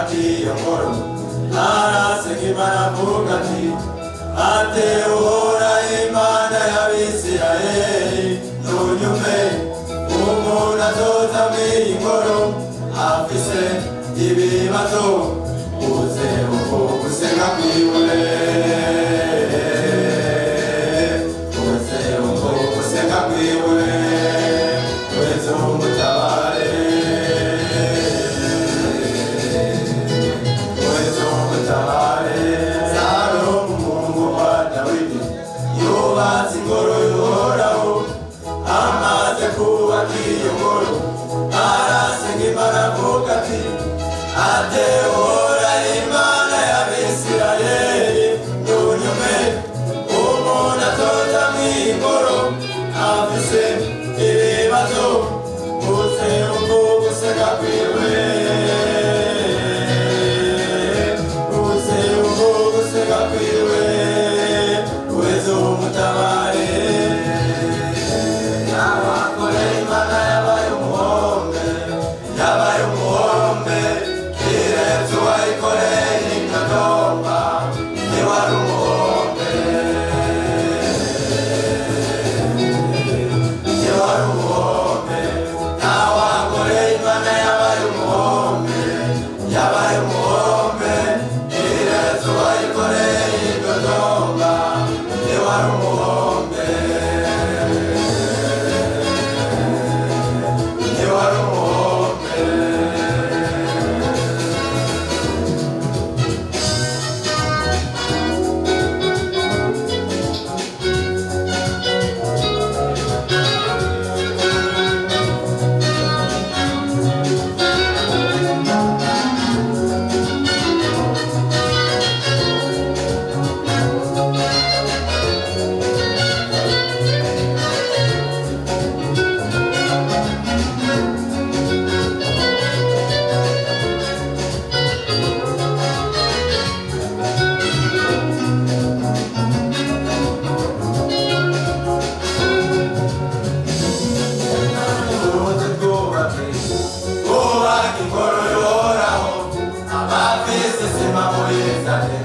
waciye nkoro araseka Imana avuga ati ate uhora Imana y'Abisirayeli ntunyume umuntu azoza mw'iyi ngoro afise ibibazo uze uko gusenga kwiwe uze uko gusenga kwiwe weze umutabare weze umutabare Salomo umuhungu wa Dawidi yubatse ingoro y'Uhoraho amaze kubaka iyo ngoro arasenga Imana avuga ati ate uhora Imana y'Abisirayeli ntunyume umuntu azoza mw'iyi ngoro afise ibibazo uze uko gusenga kwiwe uze uko gusenga kwiwe weze umutabare abakorera Imana yabaye umuhombe kiretse uwayikoreye ikagomba ntiwari umuhombe ntiwari umuhombe ntawakoreye Imana yabaye umuhombe kiretse uwayikoreye ikagomba ntiwari umuhombe ntiwari umuhombe ingoro y'Uhoraho amafisi isima muyizane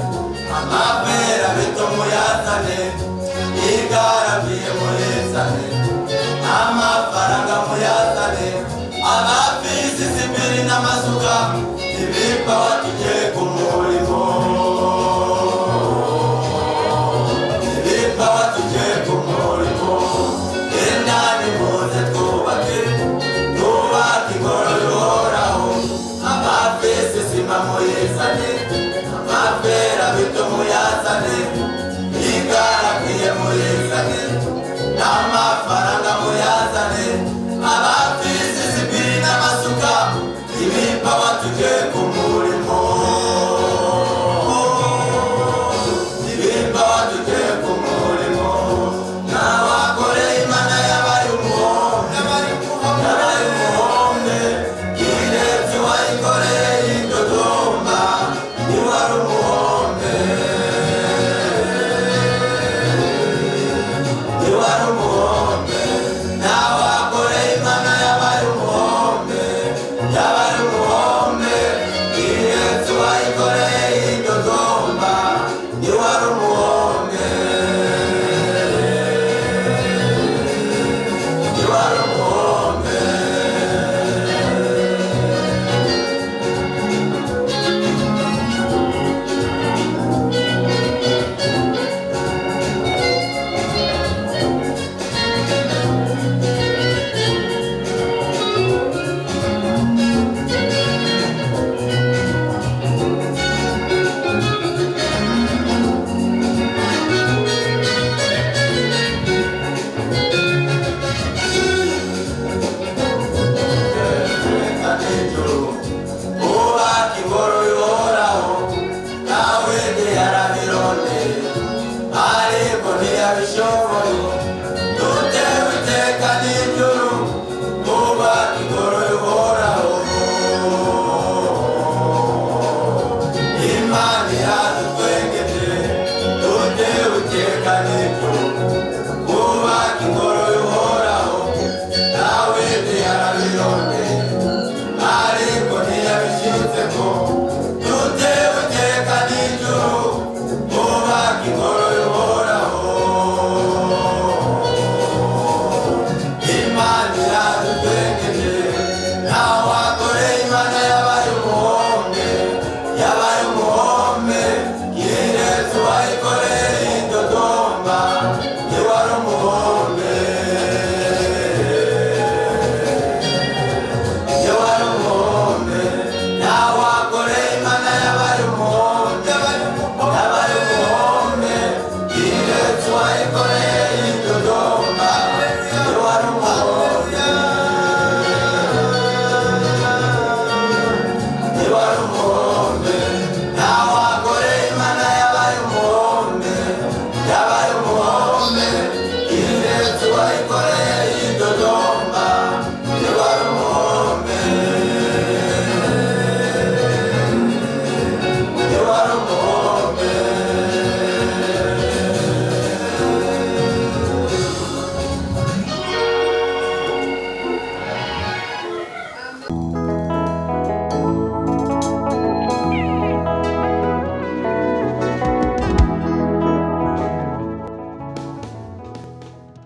amapera bito muyazane igaramiye muyizane amafaranga muyazane amafisi isipiri n'amasuka ibipawa tugiye kumuha